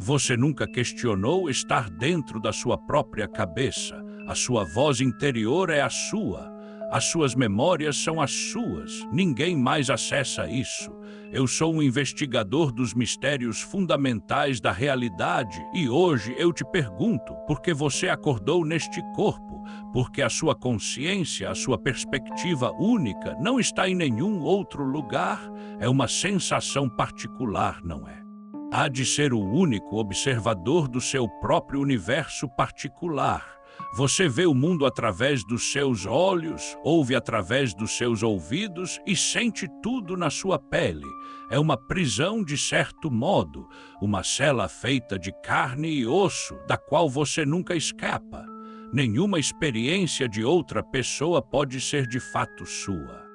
Você nunca questionou estar dentro da sua própria cabeça. A sua voz interior é a sua. As suas memórias são as suas. Ninguém mais acessa isso. Eu sou um investigador dos mistérios fundamentais da realidade e hoje eu te pergunto por que você acordou neste corpo, porque a sua consciência, a sua perspectiva única não está em nenhum outro lugar. É uma sensação particular, não é? Há de ser o único observador do seu próprio universo particular. Você vê o mundo através dos seus olhos, ouve através dos seus ouvidos e sente tudo na sua pele. É uma prisão de certo modo, uma cela feita de carne e osso, da qual você nunca escapa. Nenhuma experiência de outra pessoa pode ser de fato sua.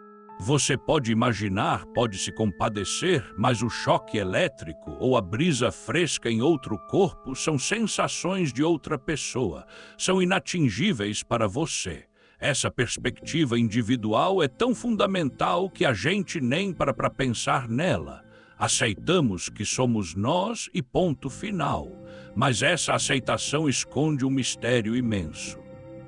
Você pode imaginar, pode se compadecer, mas o choque elétrico ou a brisa fresca em outro corpo são sensações de outra pessoa, são inatingíveis para você. Essa perspectiva individual é tão fundamental que a gente nem para pensar nela. Aceitamos que somos nós e ponto final, mas essa aceitação esconde um mistério imenso.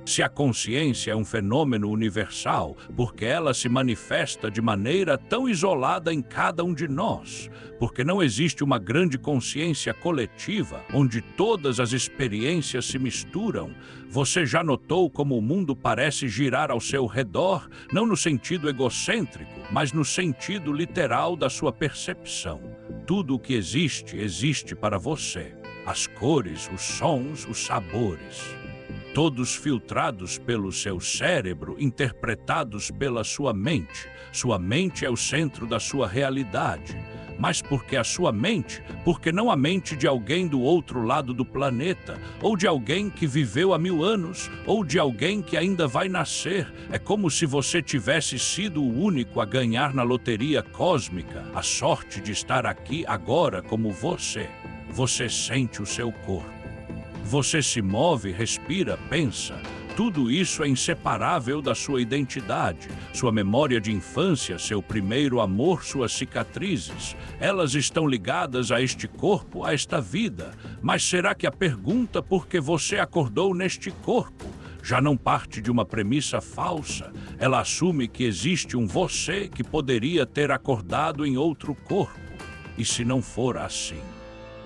Se a consciência é um fenômeno universal, porque ela se manifesta de maneira tão isolada em cada um de nós, porque não existe uma grande consciência coletiva onde todas as experiências se misturam, você já notou como o mundo parece girar ao seu redor, não no sentido egocêntrico, mas no sentido literal da sua percepção. Tudo o que existe, existe para você. As cores, os sons, os sabores. Todos filtrados pelo seu cérebro, interpretados pela sua mente. Sua mente é o centro da sua realidade. Mas por que a sua mente? Porque não a mente de alguém do outro lado do planeta, ou de alguém que viveu há 1000 anos, ou de alguém que ainda vai nascer. É como se você tivesse sido o único a ganhar na loteria cósmica, a sorte de estar aqui agora como você. Você sente o seu corpo. Você se move, respira, pensa. Tudo isso é inseparável da sua identidade, sua memória de infância, seu primeiro amor, suas cicatrizes. Elas estão ligadas a este corpo, a esta vida. Mas será que a pergunta por que você acordou neste corpo já não parte de uma premissa falsa? Ela assume que existe um você que poderia ter acordado em outro corpo. E se não for assim?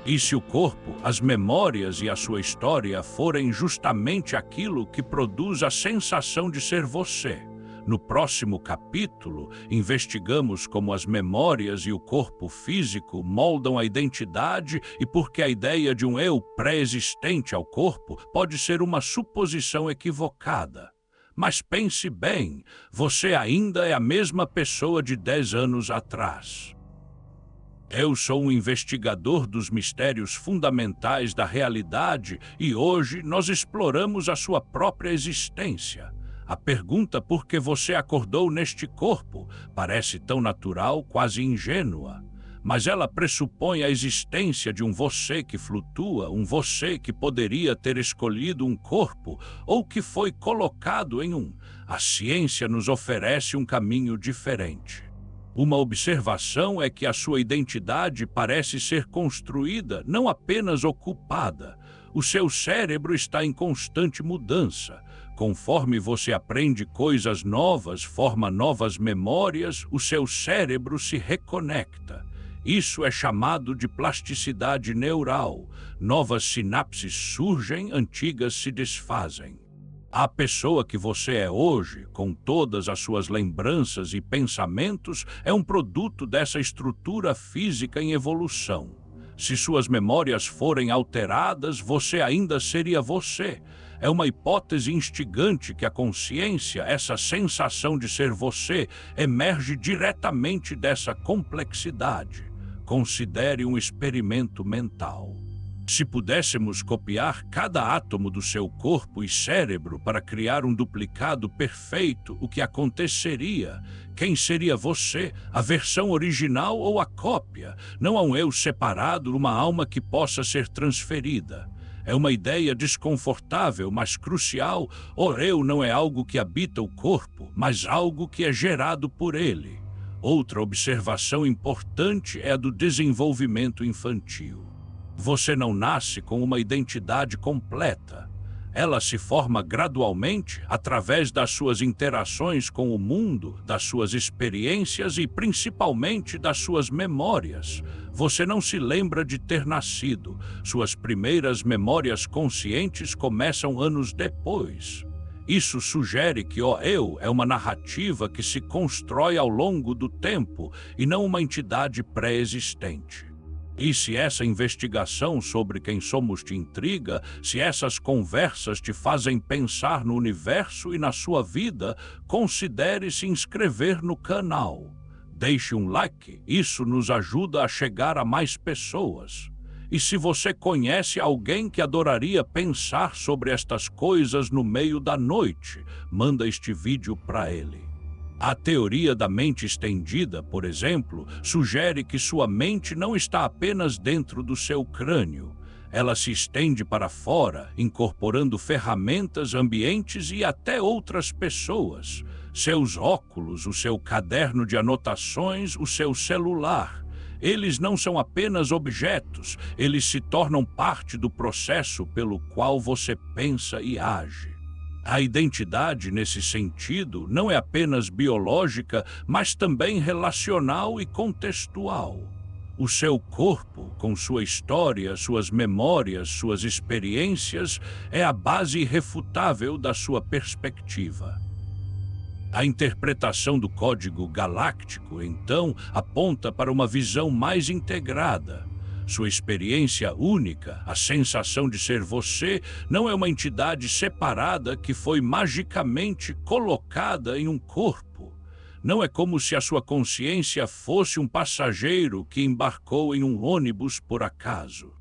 E se o corpo, as memórias e a sua história forem justamente aquilo que produz a sensação de ser você? No próximo capítulo, investigamos como as memórias e o corpo físico moldam a identidade e por que a ideia de um eu pré-existente ao corpo pode ser uma suposição equivocada. Mas pense bem, você ainda é a mesma pessoa de 10 anos atrás. Eu sou um investigador dos mistérios fundamentais da realidade e hoje nós exploramos a sua própria existência. A pergunta por que você acordou neste corpo parece tão natural, quase ingênua. Mas ela pressupõe a existência de um você que flutua, um você que poderia ter escolhido um corpo ou que foi colocado em um. A ciência nos oferece um caminho diferente. Uma observação é que a sua identidade parece ser construída, não apenas ocupada. O seu cérebro está em constante mudança. Conforme você aprende coisas novas, forma novas memórias, o seu cérebro se reconecta. Isso é chamado de plasticidade neural. Novas sinapses surgem, antigas se desfazem. A pessoa que você é hoje, com todas as suas lembranças e pensamentos, é um produto dessa estrutura física em evolução. Se suas memórias forem alteradas, você ainda seria você. É uma hipótese instigante que a consciência, essa sensação de ser você, emerge diretamente dessa complexidade. Considere um experimento mental. Se pudéssemos copiar cada átomo do seu corpo e cérebro para criar um duplicado perfeito, o que aconteceria? Quem seria você? A versão original ou a cópia? Não há um eu separado, uma alma que possa ser transferida. É uma ideia desconfortável, mas crucial. O eu não é algo que habita o corpo, mas algo que é gerado por ele. Outra observação importante é a do desenvolvimento infantil. Você não nasce com uma identidade completa. Ela se forma gradualmente através das suas interações com o mundo, das suas experiências e principalmente das suas memórias. Você não se lembra de ter nascido. Suas primeiras memórias conscientes começam anos depois. Isso sugere que o eu é uma narrativa que se constrói ao longo do tempo e não uma entidade pré-existente. E se essa investigação sobre quem somos te intriga, se essas conversas te fazem pensar no universo e na sua vida, considere se inscrever no canal. Deixe um like, isso nos ajuda a chegar a mais pessoas. E se você conhece alguém que adoraria pensar sobre estas coisas no meio da noite, manda este vídeo para ele. A teoria da mente estendida, por exemplo, sugere que sua mente não está apenas dentro do seu crânio. Ela se estende para fora, incorporando ferramentas, ambientes e até outras pessoas. Seus óculos, o seu caderno de anotações, o seu celular. Eles não são apenas objetos, eles se tornam parte do processo pelo qual você pensa e age. A identidade, nesse sentido, não é apenas biológica, mas também relacional e contextual. O seu corpo, com sua história, suas memórias, suas experiências, é a base irrefutável da sua perspectiva. A interpretação do código galáctico, então, aponta para uma visão mais integrada. Sua experiência única, a sensação de ser você, não é uma entidade separada que foi magicamente colocada em um corpo. Não é como se a sua consciência fosse um passageiro que embarcou em um ônibus por acaso.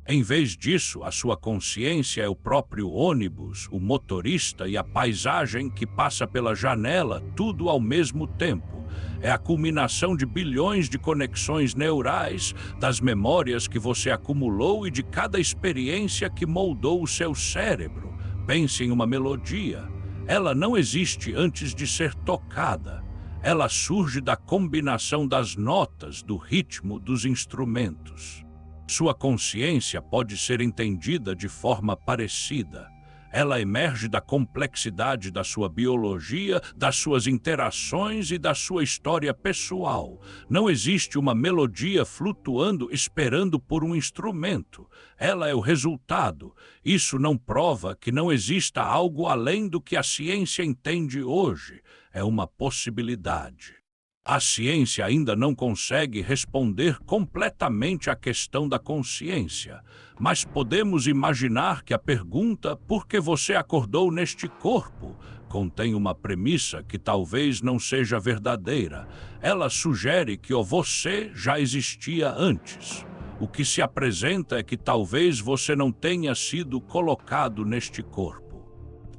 Em vez disso, a sua consciência é o próprio ônibus, o motorista e a paisagem que passa pela janela, tudo ao mesmo tempo. É a culminação de bilhões de conexões neurais, das memórias que você acumulou e de cada experiência que moldou o seu cérebro. Pense em uma melodia. Ela não existe antes de ser tocada. Ela surge da combinação das notas, do ritmo, dos instrumentos. Sua consciência pode ser entendida de forma parecida. Ela emerge da complexidade da sua biologia, das suas interações e da sua história pessoal. Não existe uma melodia flutuando esperando por um instrumento. Ela é o resultado. Isso não prova que não exista algo além do que a ciência entende hoje. É uma possibilidade. A ciência ainda não consegue responder completamente à questão da consciência, mas podemos imaginar que a pergunta "por que você acordou neste corpo?" contém uma premissa que talvez não seja verdadeira. Ela sugere que o você já existia antes. O que se apresenta é que talvez você não tenha sido colocado neste corpo.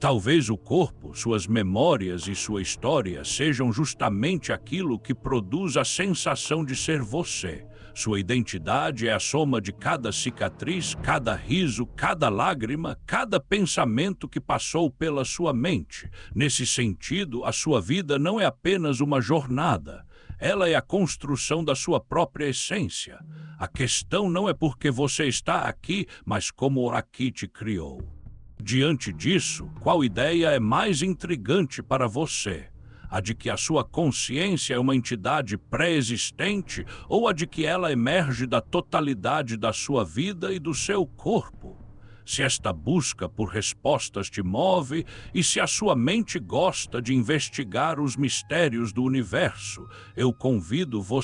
Talvez o corpo, suas memórias e sua história sejam justamente aquilo que produz a sensação de ser você. Sua identidade é a soma de cada cicatriz, cada riso, cada lágrima, cada pensamento que passou pela sua mente. Nesse sentido, a sua vida não é apenas uma jornada. Ela é a construção da sua própria essência. A questão não é porque você está aqui, mas como aqui te criou. Diante disso, qual ideia é mais intrigante para você? A de que a sua consciência é uma entidade pré-existente ou a de que ela emerge da totalidade da sua vida e do seu corpo? Se esta busca por respostas te move e se a sua mente gosta de investigar os mistérios do universo, eu convido você